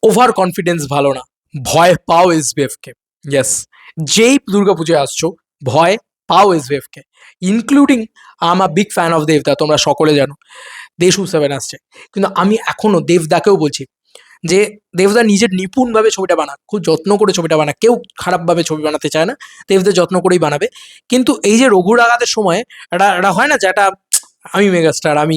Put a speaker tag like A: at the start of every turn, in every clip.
A: Over confidence ভালো না, ভয় পাও এসবিএফ কে। ইয়েস, যেই দুর্গাপুজোয় আসছো ভয় পাও SBF K, including I am a big fan of দেবদা, তোমরা সকলে জানো দেশু সেভেন আসছে। কিন্তু আমি এখনো দেবদাকেও বলছি যে দেবদা নিজের নিপুণভাবে ছবিটা বানাক, খুব যত্ন করে ছবিটা বানাক, কেউ খারাপভাবে ছবি বানাতে চায় না, দেবদা যত্ন করেই বানাবে। কিন্তু এই যে রঘুর আঘাতের সময় একটা হয় না যে একটা আমি মেগাস্টার আমি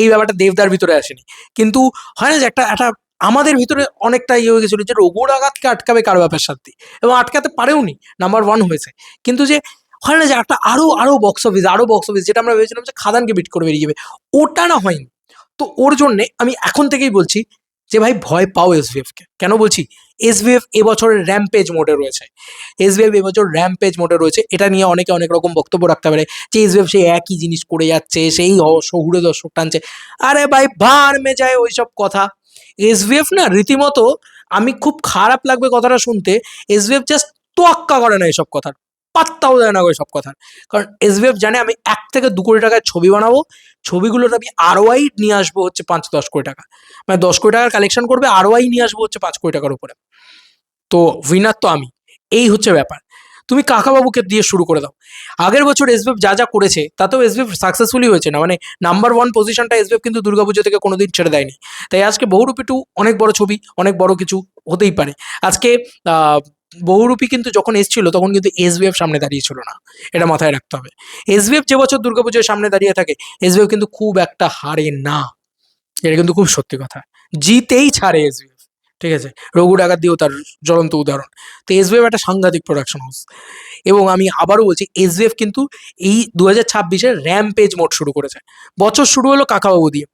A: এই ব্যাপারটা দেবদার ভিতরে আসেনি। কিন্তু হয় না যে একটা একটা আমাদের ভিতরে অনেকটা ইয়ে হয়ে গেছিল যে রঘুর আঘাতকে আটকাবে কার ব্যাপার শান্তি, এবং আটকাতে পারেও নি, নাম্বার ওয়ান হয়েছে। কিন্তু যে হয় না যে একটা আরো আরো বক্স অফিস যেটা আমরা ভেবেছিলাম যে খাদানকে বিট করে বেরিয়ে যাবে, ওটা না হয়নি। তো ওর জন্যে আমি এখন থেকেই বলছি যে ভাই ভয় পাও এসভিএফ কে। কেন বলছি? এসভিএফ এবছরের র্যাম্পেজ মোডে রয়েছে, এসভিএফ এবছর র্যাম্পেজ মোডে রয়েছে। এটা নিয়ে অনেকে অনেক রকম বক্তব্য রাখতে পারে যে এসভিএফ সেই একই জিনিস করে যাচ্ছে, সেই শহুরে দর্শক টানছে। আরে ভাই ভার মে যায় ওইসব কথা। এসভিএফ না রীতিমতো, আমি খুব খারাপ লাগবে কথাটা শুনতে, এসভিএফ জাস্ট তোয়াক্কা করে না এসব কথার, পাত্তাও দেয় না ওইসব কথার। কারণ এসভিএফ জানে আমি 1 থেকে 2 কোটি টাকার ছবি বানাবো, ছবিগুলোর আমি আরওআই নিয়ে আসবো হচ্ছে 5-10 কোটি টাকা, মানে 10 কোটি টাকার কালেকশন করবে, আরওআই নিয়ে আসবো হচ্ছে 5 কোটি টাকার উপরে। তো উইনার তো আমি, এই হচ্ছে ব্যাপার। তুমি কাকাবাবুকে দিয়ে শুরু করে দাও। আগের বছর এসবিএফ যা যা করেছে তাতেও এসবিএফ সাকসেসফুলি হয়েছে না, মানে নাম্বার ওয়ান পজিশনটা এসবিএফ কিন্তু দুর্গাপুজো থেকে কোনোদিন ছেড়ে দেয়নি। তাই আজকে বহুরূপী 2 অনেক বড় ছবি, অনেক বড় কিছু হতেই পারে। আজকে বহুরূপী কিন্তু যখন এসছিল তখন কিন্তু এসবিএফ সামনে দাঁড়িয়ে ছিল না, এটা মাথায় রাখতে হবে। এসবিএফ যে বছর দুর্গাপুজোর সামনে দাঁড়িয়ে থাকে এসবিএফ কিন্তু খুব একটা হারে না, এটা কিন্তু খুব সত্যি কথা। জিতেই ছাড়ে এসবিএফ, ঠিক আছে? রঘু ডাকাত দিয়েও তার জ্বলন্ত উদাহরণ। তো এসবিএফ একটা সাংঘাতিক প্রোডাকশন হাউস, এবং আমি আবারও বলছি এসবিএফ কিন্তু এই 2026-এর র্যাম্পেজ মোড শুরু করেছে। বছর শুরু হলো কাকাবাবু দিয়ে,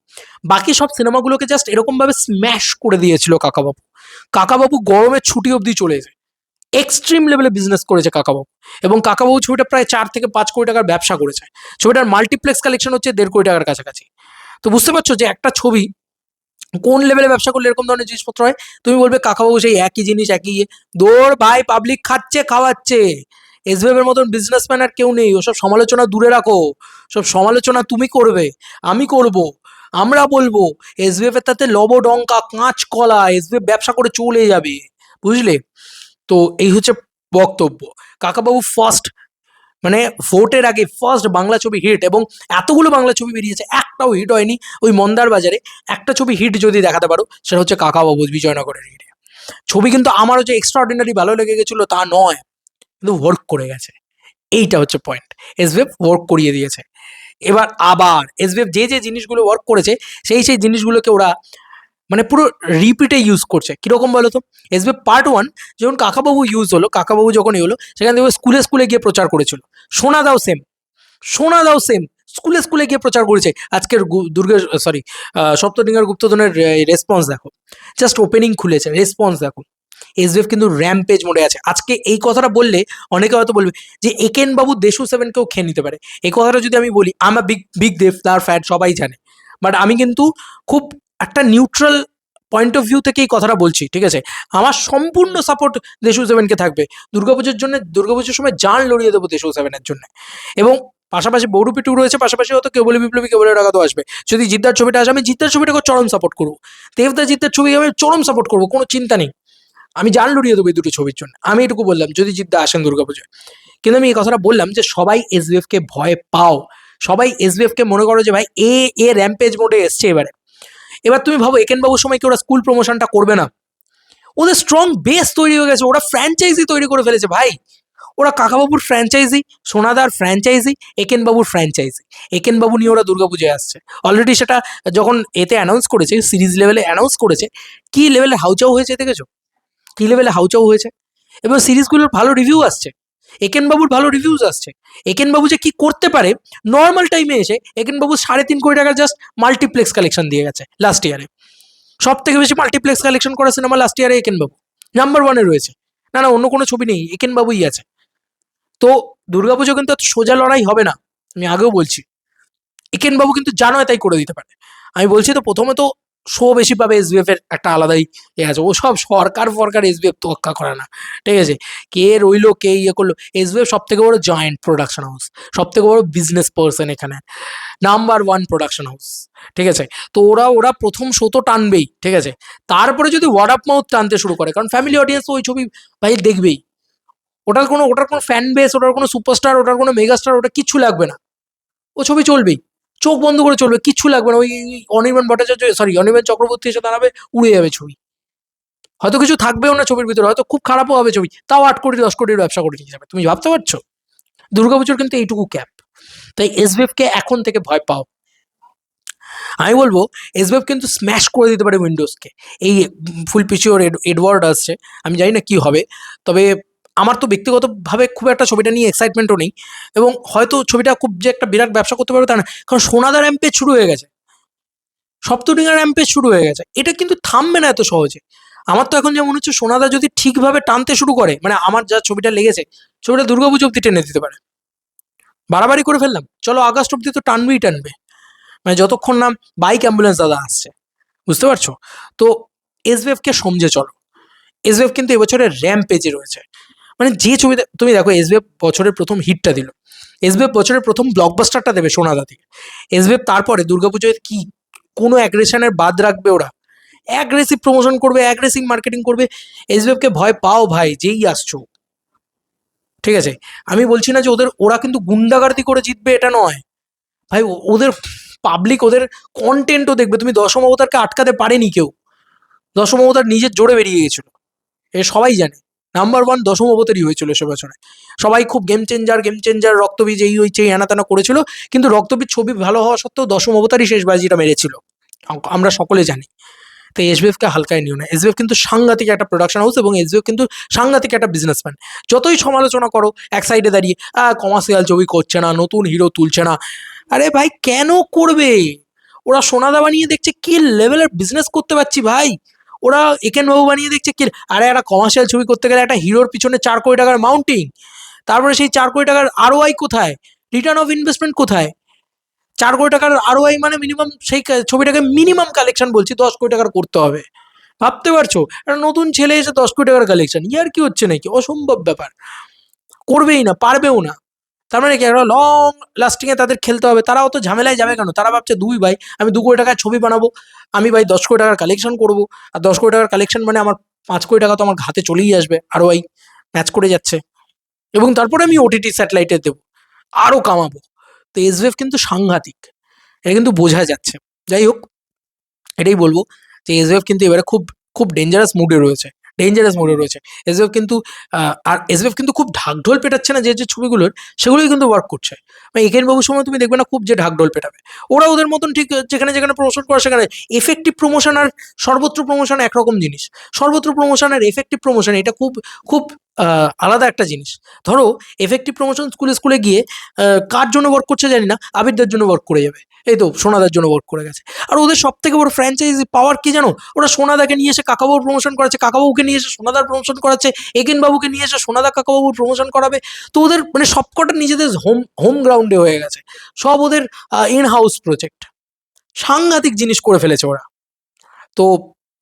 A: বাকি সব সিনেমাগুলোকে জাস্ট এরকমভাবে স্ম্যাশ করে দিয়েছিল কাকাবাবু। কাকাবাবু গরমের ছুটি অবধি চলে যায়, এক্সট্রিম লেভেলে বিজনেস করেছে কাকাবাবু। এবং কাকাবাবু ছবিটা প্রায় 4 থেকে 5 কোটি টাকার ব্যবসা করেছে, ছবিটার মাল্টিপ্লেক্স কালেকশন হচ্ছে 1.5 কোটি টাকার কাছাকাছি। তো বুঝতে পারছো যে একটা ছবি কোন লেভেলে ব্যবসা করলে এরকম ধরনের জিনিসপত্র হয়। তুমি বলবে কাকাবাবু সেই একই জিনিস একই দৌড় ভাই, পাবলিক খাচ্ছে খাওয়াচ্ছে। এসবিএফ এর মতন বিজনেসম্যান আর কেউ নেই, ওসব সমালোচনা দূরে রাখো। সব সমালোচনা তুমি করবে, আমি করব, আমরা বলবো। এসবিএফ এর তাতে লবডঙ্কা কাঁচ কলা, এসবিএফ ব্যবসা করে চলে যাবে, বুঝলে? তো এই হচ্ছে বক্তব্য। কাকাবাবু ফার্স্ট, মানে ভোটের আগে ফার্স্ট বাংলা ছবি হিট, এবং এতগুলো বাংলা ছবি বেরিয়েছে একটাও হিট হয়নি। ওই মন্দার বাজারে একটা ছবি হিট যদি দেখাতে পারো সেটা হচ্ছে কাকাবাবু বিজয়নগরের হিট। ছবি কিন্তু আমারও যে এক্সট্রাঅর্ডিনারি ভালো লেগে গেছিল তা নয়, কিন্তু ওয়ার্ক করে গেছে, এইটা হচ্ছে পয়েন্ট। এসবিএফ ওয়ার্ক করিয়ে দিয়েছে। এবার আবার এসবিএফ যে যে জিনিসগুলো ওয়ার্ক করেছে সেই সেই জিনিসগুলোকে ওরা মানে পুরো রিপিটে ইউজ করছে। কিরকম বলো তো? এসবিএফ পার্ট 1 যখন কাকাবাবু ইউজ হলো, কাকাবাবু যখন হলো, সেখান থেকে স্কুলে স্কুলে গিয়ে প্রচার করেছিল। সোনা দাও সেম, সোনা দাও সেম, স্কুলে স্কুলে গিয়ে প্রচার করেছে। আজকের দুর্গের সরি সপ্তডিঙ্গার গুপ্তধনের রেসপন্স দেখো, জাস্ট ওপেনিং খুলেছে, রেসপন্স দেখো। এসবিএফ কিন্তু র্যাম্পেজ মোডে আছে। আজকে এই কথাটা বললে অনেকে হয়তো বলবে যে একেন বাবু দেশু সেভেনকেও খেয়ে নিতে পারে। এই কথাটা যদি আমি বলি, আমার বিগ বিগ দেবদার ফ্যান, সবাই জানে, বাট আমি কিন্তু খুব একটা নিউট্রাল পয়েন্ট অফ ভিউ থেকে এই কথাটা বলছি, ঠিক আছে? আমার সম্পূর্ণ সাপোর্ট দেশু সেভেনকে থাকবে। দুর্গাপুজোর জন্য, দুর্গাপুজোর সময় জান লড়িয়ে দেবো দেশু সেভেনের জন্য। এবং পাশাপাশি বহুরূপী 2 রয়েছে, পাশাপাশি হয়তো কেবল বিপ্লবী কেবলের টাকা তো আসবে। যদি জিদ্দার ছবিটা আসে আমি জিদ্দার ছবিটাকে চরম সাপোর্ট করবো, দেবদা জিদ্দার ছবি আমি চরম সাপোর্ট করবো, কোনো চিন্তা নেই। আমি জান লড়িয়ে দেবো এই দুটো ছবির জন্য। আমি এটুকু বললাম যদি জিদ্দা আসেন দুর্গাপুজোয়। কিন্তু আমি এই কথাটা বললাম যে সবাই এসবিএফ কে ভয় পাও, সবাই এসবিএফ কে মনে করো যে ভাই এ র্যাম্পেজ মোডে এসছে এবারে। এবার তুমি ভাবো একেন বাবুর সময় কি ওরা স্কুল প্রমোশনটা করবে না? ওদের স্ট্রং বেস তৈরি হয়ে গেছে, ওরা ফ্র্যাঞ্চাইজি তৈরি করে ফেলেছে ভাই। ওরা কাকাবাবুর ফ্র্যাঞ্চাইজি, সোনাদার ফ্র্যাঞ্চাইজি, একেন বাবুর ফ্র্যাঞ্চাইজি। একেন বাবু নিয়ে ওরা দুর্গাপুজোয় আসছে অলরেডি। সেটা যখন এতে অ্যানাউন্স করেছে, সিরিজ লেভেলে অ্যানাউন্স করেছে, কি লেভেলে হাউচাউ হয়েছে দেখেছো? কি লেভেলে হাউচাউ হয়েছে। এবং সিরিজগুলোর ভালো রিভিউ আসছে, একেন বাবুর ভালো রিভিউজ আসছে। একেন বাবু যে কি করতে পারে নর্মাল টাইমে এসে, একেন বাবু 3.5 কোটি টাকার জাস্ট মাল্টিপ্লেক্স কালেকশন দিয়ে গেছে লাস্ট ইয়ারে। সব থেকে বেশি মাল্টিপ্লেক্স কালেকশন করা সিনেমা লাস্ট ইয়ারে একেন বাবু নাম্বার 1-এ রয়েছে। না না, অন্য কোনো ছবি নেই, একেন বাবুই আছে। তো দুর্গাপুজো কিন্তু এত সোজা লড়াই হবে না, আমি আগেও বলছি। একেন বাবু কিন্তু জানো তাই করে দিতে পারে। আমি বলছি তো প্রথমে তো শো বেশি পাবে, এসবিএফ এর একটা আলাদাই আছে। ও সব সরকার ফরকার এসবিএফ তোয়াক্কা করে না, ঠিক আছে? কে রইলো কে ইয়ে করলো, এসবিএফ সব থেকে বড় জয়েন্ট প্রোডাকশন হাউস, সব থেকে বড় বিজনেস পার্সন এখানে, নাম্বার ওয়ান প্রোডাকশন হাউস, ঠিক আছে? তো ওরা ওরা প্রথম শো তো টানবেই, ঠিক আছে? তারপরে যদি ওয়ার্ড অফ মাউথ টানতে শুরু করে, কারণ ফ্যামিলি অডিয়েন্স ওই ছবি ভাই দেখবেই, ওটার কোনো ফ্যান বেস, ওটার কোনো সুপারস্টার, ওটার কোনো মেগাস্টার, ওটা কিচ্ছু লাগবে না, ও ছবি চলবেই, চোখ বন্ধ করে চলবে, কিচ্ছু লাগবে না। ওই অনির্বাণ ভট্টাচার্য, সরি অনির্বাণ চক্রবর্তী এসে দাঁড়াবে, উড়ে যাবে ছবি, হয়তো কিছু থাকবেও না ছবির ভিতরে, হয়তো খুব খারাপও হবে ছবি, তাও 8 কোটি 10 কোটির ব্যবসা করে নিয়ে যাবে, তুমি ভাবতে পারছো? দুর্গাপুজোর কিন্তু এইটুকু ক্যাপ। তাই এসবিএফ কে এখন থেকে ভয় পাও। আমি বলবো এসবিএফ কিন্তু স্ম্যাশ করে দিতে পারে উইন্ডোজকে। এই ফুলপিচি ওর এডওয়ার্ড আসছে, আমি জানি না কি হবে, তবে আমার তো ব্যক্তিগতভাবে খুব একটা ছবিটা নিয়ে এক্সাইটমেন্টও নেই, এবং হয়তো ছবিটা খুব যে একটা বিরাট ব্যবসা করতে পারবে তা না, কারণ সোনাদা র্যাম্পেজ শুরু হয়ে গেছে, সপ্তডিঙ্গা র্যাম্পেজ শুরু হয়ে গেছে, এটা কিন্তু থামবে না এত সহজে। আমার তো এখন যেমন হচ্ছে সোনাদা যদি ঠিকভাবে টানতে শুরু করে, মানে আমার যা ছবিটা লেগেছে, ছবিটা দুর্গাপুজো অব্দি টেনে দিতে পারে। বাড়াবাড়ি করে ফেললাম, চলো আগস্ট অব্দি তো টানবেই টানবে, মানে যতক্ষণ না বাইক অ্যাম্বুলেন্স দাদা আসছে, বুঝতে পারছো? তো এসবিএফ কে সমঝে চলো। এসবিএফ কিন্তু এবছরের র্যাম্প পেজে রয়েছে, মানে যে ছবিতে তুমি দেখো, এসবিএফ বছরের প্রথম হিটটা দিল, এসবিএফ বছরের প্রথম ব্লকবাস্টারটা দেবে সোনাদা থেকে, এসবিএফ তারপরে দুর্গাপুজোয় কি কোনো অ্যাগ্রেশনের বাদ রাখবে ওরা, অ্যাগ্রেসিভ প্রমোশন করবে, অ্যাগ্রেসিভ মার্কেটিং করবে। এসবিএফ কে ভয় পাও ভাই, যেই আসছো, ঠিক আছে? আমি বলছি না যে ওরা কিন্তু গুন্ডাগার্দি করে জিতবে, এটা নয় ভাই, ওদের পাবলিক ওদের কন্টেন্টও দেখবে। তুমি দশম অবতারকে আটকাতে পারেনি কেউ, দশম অবতার নিজের জোরে বেরিয়ে গেছিল, এ সবাই জানে। নাম্বার ওয়ান দশম অবতারই হয়েছিল সে বছরে, সবাই খুব গেম চেঞ্জার রক্তবীজ এই হয়েছে এই হেনা তেনা করেছিল, কিন্তু রক্তবীজ ছবি ভালো হওয়া সত্ত্বেও দশম অবতারই শেষ বাজিটা মেরেছিল, আমরা সকলে জানি। তো এসবিএফকে হালকায় নিও না, এসবিএফ কিন্তু সাংঘাতিক একটা প্রোডাকশন হাউস, এবং এসবিএফ কিন্তু সাংঘাতিক একটা বিজনেসম্যান। যতই সমালোচনা করো এক সাইডে দাঁড়িয়ে, কমার্শিয়াল ছবি করছে না, নতুন হিরো তুলছে না, আরে ভাই কেন করবে? ওরা সোনাদা বানিয়ে দেখছে কি লেভেলের বিজনেস করতে পারছি ভাই, ওরা একেন বাবু বানিয়ে দেখছে কি, আরে একটা কমার্শিয়াল ছবি করতে গেলে একটা হিরোর পিছনে 4 কোটি টাকার মাউন্টিং, তারপরে সেই 4 কোটি টাকার আরওআই কোথায়, রিটার্ন অফ ইনভেস্টমেন্ট কোথায়? 4 কোটি টাকার আরওআই মানে মিনিমাম সেই ছবিটাকে মিনিমাম কালেকশন বলছি 10 কোটি টাকার করতে হবে, ভাবতে পারছো? একটা নতুন ছেলে এসে 10 কোটি টাকার কালেকশন, ইয়ার কি হচ্ছে নাকি? অসম্ভব ব্যাপার, করবেই না, পারবেও না। তার মানে কি, একটা লং লাস্টিং এ তাদের খেলতে হবে, তারা অত ঝামেলায় যাবে কেন? তারা ভাবছে দুই ভাই, আমি 2 কোটি টাকার ছবি বানাবো, আমি ভাই 10 কোটি টাকার কালেকশন করবো, আর 10 কোটি টাকার কালেকশন মানে আমার 5 কোটি টাকা তো আমার হাতে চলেই আসবে, আরো ভাই ম্যাচ করে যাচ্ছে, এবং তারপরে আমি ওটিটি স্যাটেলাইটে দেবো, আরো কামাবো। তো এসবিএফ কিন্তু সাংঘাতিক, এটা কিন্তু বোঝা যাচ্ছে। যাই হোক, এটাই বলবো যে এসবিএফ কিন্তু এবারে খুব খুব ডেঞ্জারাস মুডে রয়েছে, ডেঞ্জারাস মুডে রয়েছে এসবিএফ কিন্তু। আর এসবিএফ কিন্তু খুব ঢাকঢোল পেটাচ্ছে না, যে যে ছবিগুলোর সেগুলোই কিন্তু ওয়ার্ক করছে। মানে একেন বাবুর সময় তুমি দেখবে না খুব যে ঢাকঢোল পেটাবে, ওরা ওদের মতন ঠিক যেখানে যেখানে প্রমোশন করে সেখানে এফেক্টিভ প্রমোশন আর সর্বত্র প্রমোশন একরকম জিনিস। সর্বত্র প্রমোশন আর এফেক্টিভ প্রমোশন এটা খুব খুব আলাদা একটা জিনিস। ধরো এফেক্টিভ প্রমোশন স্কুলে স্কুলে গিয়ে কার জন্য ওয়ার্ক করছে জানি না, আবিরদার জন্য ওয়ার্ক করে যাবে, এই তো সোনাদার জন্য ওয়ার্ক করে গেছে। আর ওদের সব থেকে বড় ফ্র্যাঞ্চাইজি পাওয়ার কি জানো? ওরা সোনাদাকে নিয়ে এসে কাকাবাবুর প্রমোশন করাচ্ছে, কাকাবাবুকে নিয়ে এসে সোনাদার প্রমোশন করাচ্ছে, একেন বাবুকে নিয়ে এসে সোনাদা কাকাবাবুর প্রমোশন করাবে। তো ওদের মানে সবকটা নিজেদের হোম হোম গ্রাউন্ডে হয়ে গেছে, সব ওদের ইন হাউস প্রজেক্ট, সাংঘাতিক জিনিস করে ফেলেছে ওরা। তো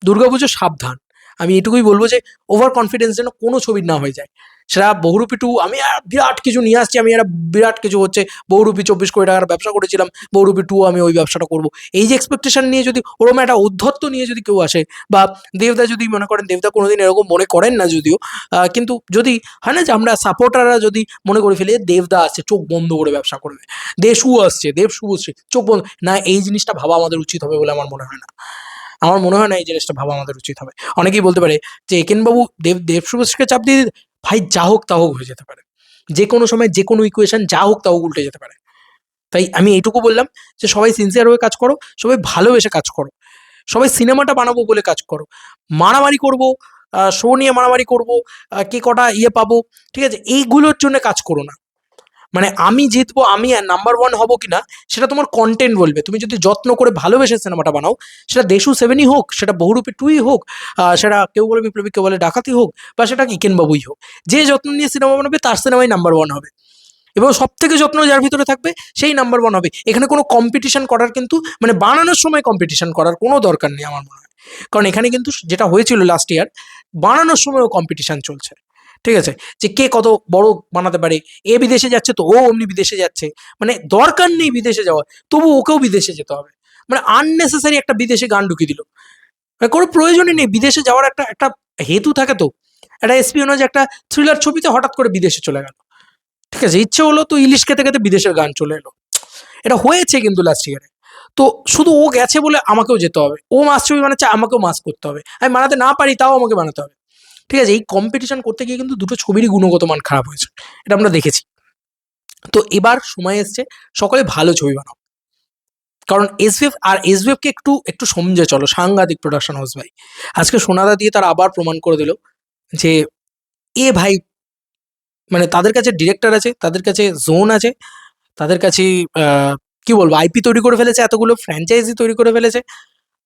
A: দুর্গাপুজো সাবধান, আমি এটুকুই বলবো যে ওভার কনফিডেন্স যেন কোনো ছবির না হয়ে যায়। সেটা বহুরূপী টু, আমি বিরাট কিছু নিয়ে আসছি, আমি একটা বিরাট কিছু হচ্ছে, বহুরূপী 24 কোটি টাকার ব্যবসা করেছিলাম, বহুরূপী টু আমি ওই ব্যবসাটা করবো, এই যে এক্সপেকটেশন নিয়ে যদি ওরকম একটা উদ্ধত্ত নিয়ে যদি কেউ আসে, বা দেবদা যদি মনে করেন, দেবদা কোনোদিন এরকম মনে করেন না যদিও, কিন্তু যদি হয় না যে আমরা সাপোর্টাররা যদি মনে করে ফেলি দেবদা আসছে চোখ বন্ধ করে ব্যবসা করবে, দেশু আসছে, দেবশু আসছে চোখ বন্ধ, না এই জিনিসটা ভাবা আমাদের উচিত হবে বলে আমার মনে হয় না। আমার মনে হয় না এই জিনিসটা ভাবা আমাদের উচিত হবে। অনেকেই বলতে পারে যে একেনবাবু দেবশুভশ্রীকে চাপ দিয়ে ভাই যা হোক তা হোক হয়ে যেতে পারে, যে কোনো সময় যে কোনো ইকুয়েশন যা হোক তা হোক উল্টে যেতে পারে। তাই আমি এইটুকু বললাম যে সবাই সিনসিয়ার হয়ে কাজ করো, সবাই ভালোবেসে কাজ করো, সবাই সিনেমাটা বানাবো বলে কাজ করো। মারামারি করবো, শো নিয়ে মারামারি করবো, কে কটা ইয়ে পাবো, ঠিক আছে, এইগুলোর জন্য কাজ করো না। মানে আমি জিতবো, আমি নাম্বার ওয়ান হবো কিনা সেটা তোমার কন্টেন্ট বলবে। তুমি যদি যত্ন করে ভালোবেসে সিনেমাটা বানাও, সেটা দেশু সেভেনই হোক, সেটা বহুরূপী টুই হোক, সেটা কেউ বলে বিপ্লবী, কেউ বলে ডাকাতি হোক, বা সেটা কিকেন বাবুই হোক, যে যত্ন নিয়ে সিনেমা বানাবে তার সিনেমাই নাম্বার ওয়ান হবে। এবং সব থেকে যত্ন যার ভিতরে থাকবে সেই নাম্বার ওয়ান হবে। এখানে কোনো কম্পিটিশন করার কিন্তু মানে বানানোর সময় কম্পিটিশন করার কোনো দরকার নেই আমার মনে হয়। কারণ এখানে কিন্তু যেটা হয়েছিল লাস্ট ইয়ার, বানানোর সময়ও কম্পিটিশন চলছে, ঠিক আছে, যে কে কত বড় বানাতে পারে। এ বিদেশে যাচ্ছে তো ও অমনি বিদেশে যাচ্ছে, মানে দরকার নেই বিদেশে যাওয়ার, তবু ওকেও বিদেশে যেতে হবে। মানে আননেসেসারি একটা বিদেশে গান ঢুকিয়ে দিল, মানে কোনো প্রয়োজনই নেই। বিদেশে যাওয়ার একটা একটা হেতু থাকে তো, একটা এসপিওনাজ একটা থ্রিলার ছবিতে হঠাৎ করে বিদেশে চলে গেল, ঠিক আছে, ইচ্ছে হলো তো ইলিশ খেতে খেতে বিদেশের গান চলে এলো। এটা হয়েছে কিন্তু লাস্ট ইয়ারে। তো শুধু ও গেছে বলে আমাকেও যেতে হবে, ও মাস ছবি বানাচ্ছে আমাকেও মাস করতে হবে, আমি বানাতে না পারি তাও আমাকে বানাতে হবে, ঠিক আছে। এই কম্পিটিশন করতে গিয়ে কিন্তু দুটো ছবিরই গুণগত মান খারাপ হয়েছে, এটা আমরা দেখেছি। তো এবার সময় এসছে সকলে ভালো ছবি বানাও, কারণ এসভিএফ আর এসভিএফকে একটু একটু সমঝে চলো, সাংঘাতিক প্রোডাকশন হাউস ভাই। আজকে সোনাদা দিয়ে তারা আবার প্রমাণ করে দিল যে এ ভাই, মানে তাদের কাছে ডিরেক্টর আছে, তাদের কাছে জোন আছে, তাদের কাছে কি বলবো আইপি তৈরি করে ফেলেছে, এতগুলো ফ্র্যাঞ্চাইজি তৈরি করে ফেলেছে।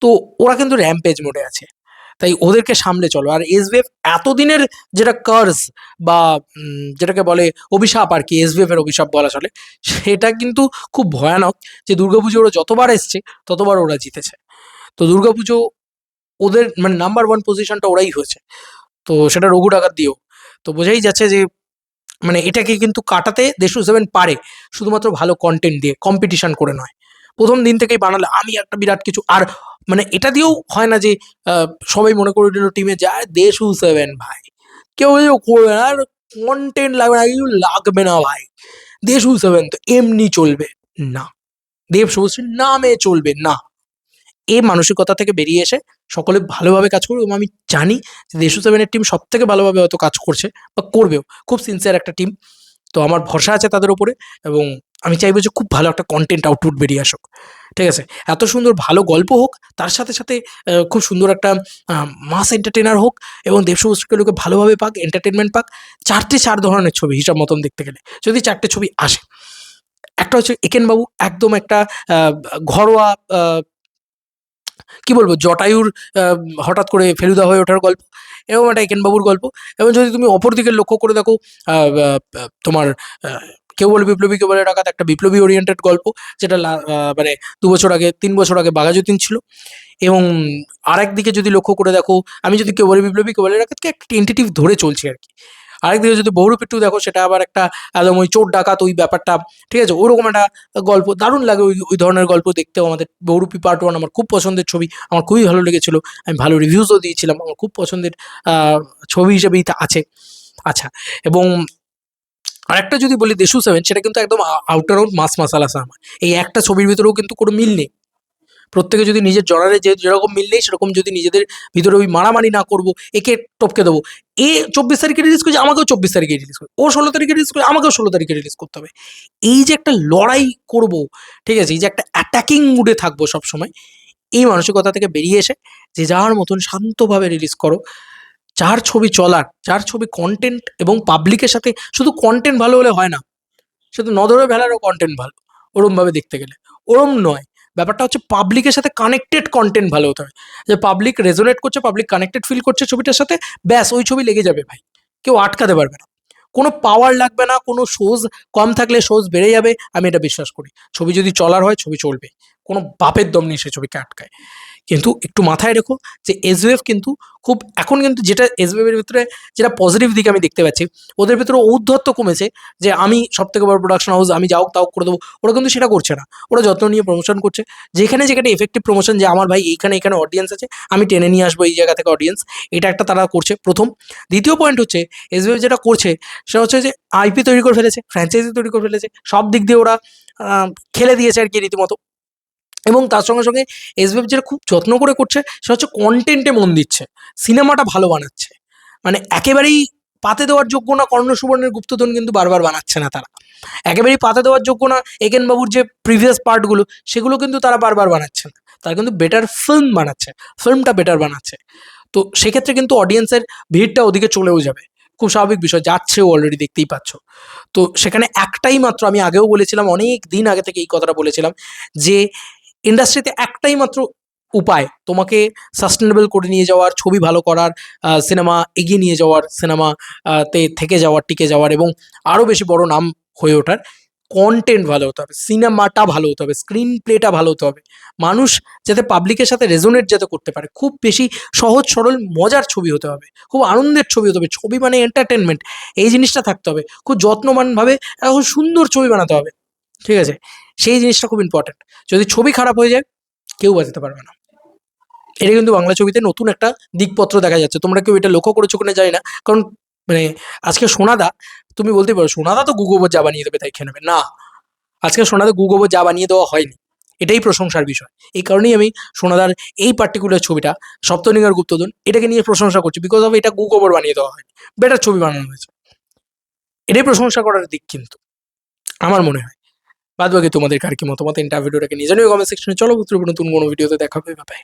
A: তো ওরা কিন্তু র্যাম্পেজ মোডে আছে, তাই ওদেরকে সামলে চলো। আর এসবিএফ এতদিনের যেটা কার্স বা যেটাকে বলে অভিশাপ আর কি, এসবিএফ এর অভিশাপ বলা চলে, সেটা কিন্তু খুব ভয়ানক। যে দুর্গাপুজো ওরা যতবার এসছে ততবার ওরা জিতেছে। তো দুর্গাপুজো ওদের মানে নাম্বার ওয়ান পজিশনটা ওরাই হয়েছে, তো সেটা রঘু ডাকাত দিয়েও। তো বোঝাই যাচ্ছে যে মানে এটাকে কিন্তু কাটাতে দেশু সেভেন পারে, শুধুমাত্র ভালো কন্টেন্ট দিয়ে, কম্পিটিশন করে নয়। প্রথম দিন থেকেই বানালে আমি একটা বিরাট কিছু, আর মানে এটা দিয়েও হয় না যে সবাই মনে করে নিল টিমে যায় দেশু সেভেন ভাই, কেউ করবে না, আর কন্টেন্ট লাগবে না, কিছু লাগবে না ভাই, দেশু সেভেন তো এমনি চলবে না, দেব শুভশ্রীর নামে চলবে না। এই মানসিকতা থেকে বেরিয়ে এসে সকলে ভালোভাবে কাজ করবে, এবং আমি জানি যে দেশু সেভেনের টিম সব থেকে ভালোভাবে হয়তো কাজ করছে বা করবেও, খুব সিনসিয়ার একটা টিম। তো আমার ভরসা আছে তাদের উপরে, এবং আমি চাইবো যে খুব ভালো একটা কন্টেন্ট আউটপুট বেরিয়ে আসুক, ঠিক আছে। এত সুন্দর ভালো গল্প হোক, তার সাথে সাথে খুব সুন্দর একটা মাস এন্টারটেনার হোক, এবং দেবশুভশ্রীকে লোকে ভালোভাবে পাক, এন্টারটেনমেন্ট পাক। চার ধরনের ছবি হিসাব মতন দেখতে গেলে, যদি চারটে ছবি আসে, একটা হচ্ছে একেনবাবু, একদম একটা ঘরোয়া কি বলবো জটায়ুর আহ, হঠাৎ করে ফেলুদা হয়ে ওঠার গল্প, এরকম একটা একেনবাবুর গল্প। এবং যদি তুমি অপর দিকে লক্ষ্য করে দেখো, তোমার কেউ বলে বিপ্লবী, কেউ বলে ডাকাত, একটা বিপ্লবী ওরিয়েন্টেড গল্প, যেটা মানে 2 বছর আগে 3 বছর আগে বাঘাযতীন ছিল। এবং আরেক দিকে যদি লক্ষ্য করে দেখো, আমি যদি কেউ বলে বিপ্লবী, কেউ বলে ডাকাতকে একটা টেন্টেটিভ ধরে চলছি আর কি। আরেকদিকে যদি বহুরূপীটু দেখো, সেটা আবার একটা একদম ওই চোর ডাকাত ওই ব্যাপারটা, ঠিক আছে, ওরকম একটা গল্প, দারুণ লাগে ওই ওই ধরনের গল্প দেখতেও। আমাদের বহুরূপী পার্ট ওয়ান আমার খুব পছন্দের ছবি, আমার খুবই ভালো লেগেছিল, আমি ভালো রিভিউজও দিয়েছিলাম, আমার খুব পছন্দের ছবি হিসেবেই তা আছে। আচ্ছা, এবং আরেকটা যদি বলি দেশু সেভেন, সেটা কিন্তু একদম আউটার আউট মাস মাসালা সামা। এই একটা ছবির ভিতরেও কিন্তু কোনো মিল নেই। প্রত্যেকে যদি নিজের জনারে যে যেরকম মিল নেই, সেরকম যদি নিজেদের ভিতরে ওই মারামারি না করবো, একে টপকে দেবো, এ 24 তারিখে রিলিজ করছে আমাকেও 24 তারিখে রিলিজ করে, ও 16 তারিখে রিলিজ করে আমাকেও 16 তারিখে রিলিজ করতে হবে। এই যে একটা লড়াই করব, ঠিক আছে, এই যে একটা অ্যাটাকিং মুডে থাকবো সবসময়, এই মানসিকতা থেকে বেরিয়ে এসে যে যার মতন শান্তভাবে রিলিজ করো। যার ছবি চলার, যার ছবি কন্টেন্ট এবং পাবলিকের সাথে, শুধু কন্টেন্ট ভালো হলে হয় না, শুধু নধরে ভেলারও কন্টেন্ট ভালো, ওরমভাবে দেখতে গেলে ওরম নয়। ব্যাপারটা হচ্ছে পাবলিকের সাথে কানেক্টেড কন্টেন্ট ভালো হতে হবে, যে পাবলিক রেজোনেট করছে, পাবলিক কানেক্টেড ফিল করছে ছবিটার সাথে, ব্যাস ওই ছবি লেগে যাবে ভাই, কেউ আটকাতে পারবে না। কোনো পাওয়ার লাগবে না, কোনো শোজ কম থাকলে শোজ বেড়ে যাবে, আমি এটা বিশ্বাস করি। ছবি যদি চলার হয় ছবি চলবে, কোনো বাপের দম নেই সে ছবিকে আটকায়। কিন্তু একটু মাথায় রেখো যে এসবিএফ কিন্তু খুব এখন কিন্তু যেটা এসবিএফ এর ভিতরে যেটা পজিটিভ দিকে আমি দেখতে পাচ্ছি, ওদের ভিতরে ঔদ্ধত্য কমেছে, যে আমি সব থেকে বড় প্রোডাকশন হাউস, আমি যাও তাও করে দেবো। ওরা কিন্তু সেটা করছে না, ওরা যত্ন নিয়ে প্রমোশন করছে, যেখানে যেখানে এফেক্টিভ প্রমোশন, যে আমার ভাই এইখানে এখানে অডিয়েন্স আছে, আমি টেনে নিয়ে আসবো এই জায়গা থেকে অডিয়েন্স, এটা একটা তারা করছে প্রথম। দ্বিতীয় পয়েন্ট হচ্ছে এসবিএফ যেটা করছে, সেটা হচ্ছে যে আইপি তৈরি করে ফেলেছে, ফ্র্যাঞ্চাইজি তৈরি করে ফেলেছে, সব দিক দিয়ে ওরা খেলে দিয়েছে আর কি রীতিমতো। এবং তার সঙ্গে সঙ্গে এসবিএফ যেটা খুব যত্ন করে করছে, সেটা হচ্ছে কন্টেন্টে মন দিচ্ছে, সিনেমাটা ভালো বানাচ্ছে। মানে একেবারেই পাতে দেওয়ার যোগ্য না কর্ণ সুবর্ণের গুপ্তধন কিন্তু বারবার বানাচ্ছে না তারা, একেবারেই পাতে দেওয়ার যোগ্য না একেন বাবুর যে প্রিভিয়াস পার্টগুলো, সেগুলো কিন্তু তারা বারবার বানাচ্ছে না, তারা কিন্তু বেটার ফিল্ম বানাচ্ছে, ফিল্মটা বেটার বানাচ্ছে। তো সেক্ষেত্রে কিন্তু অডিয়েন্সের ভিড়টা ওদিকে চলেও যাবে, খুব স্বাভাবিক বিষয়, যাচ্ছেও অলরেডি দেখতেই পাচ্ছ। তো সেখানে একটাই মাত্র, আমি আগেও বলেছিলাম, অনেক দিন আগে থেকে এই কথাটা বলেছিলাম, যে ইন্ডাস্ট্রিতে একটাই মাত্র উপায় তোমাকে সাস্টেনেবল করে নিয়ে যাওয়ার, ছবি ভালো করার, সিনেমা এগিয়ে নিয়ে যাওয়ার, সিনেমা তে থেকে যাওয়ার, টিকে যাওয়ার, এবং আরও বেশি বড় নাম হয়ে ওঠার কন্টেন্ট ভালো হতে হবে, সিনেমাটা ভালো হতে হবে, স্ক্রিন প্লেটা ভালো হতে হবে, মানুষ যাতে পাবলিকের সাথে রেজোনেট যাতে করতে পারে, খুব বেশি সহজ সরল মজার ছবি হতে হবে, খুব আনন্দের ছবি হতে হবে, ছবি মানে এন্টারটেনমেন্ট, এই জিনিসটা থাকতে হবে, খুব যত্নবানভাবে খুব সুন্দর ছবি বানাতে হবে, ঠিক আছে? সেই জিনিসটা খুব ইম্পর্টেন্ট। যদি ছবি খারাপ হয়ে যায় কেউ বাঁচাতে পারবে না। এটা কিন্তু বাংলা ছবিতে নতুন একটা দিকপত্র দেখা যাচ্ছে, তোমরা কেউ এটা লক্ষ্য করেছো কিনা জানি না, কারণ মানে আজকে সোনাদা, তুমি বলতে পারো সোনাদা তো গুগোবর যা বানিয়ে দেবে তাই খেয়ে নেবে, না, আজকে সোনাদা গুগোবর যা বানিয়ে দেওয়া হয়নি, এটাই প্রশংসার বিষয়। এই কারণেই আমি সোনাদার এই পার্টিকুলার ছবিটা সপ্তনিগার গুপ্তধন এটাকে নিয়ে প্রশংসা করছি, বিকজ অফ এটা গুগোবর বানিয়ে দেওয়া হয়নি, বেটার ছবি বানানো হয়েছে, এটাই প্রশংসা করার দিক কিন্তু আমার মনে হয়। বাদ বাকি তোমাদের কার কি মতামত, ভিডিওটাকে নিজে নিয়ে কমেন্ট সেকশনে, চলো নতুন কোনো ভিডিওতে দেখা হবে, বাই।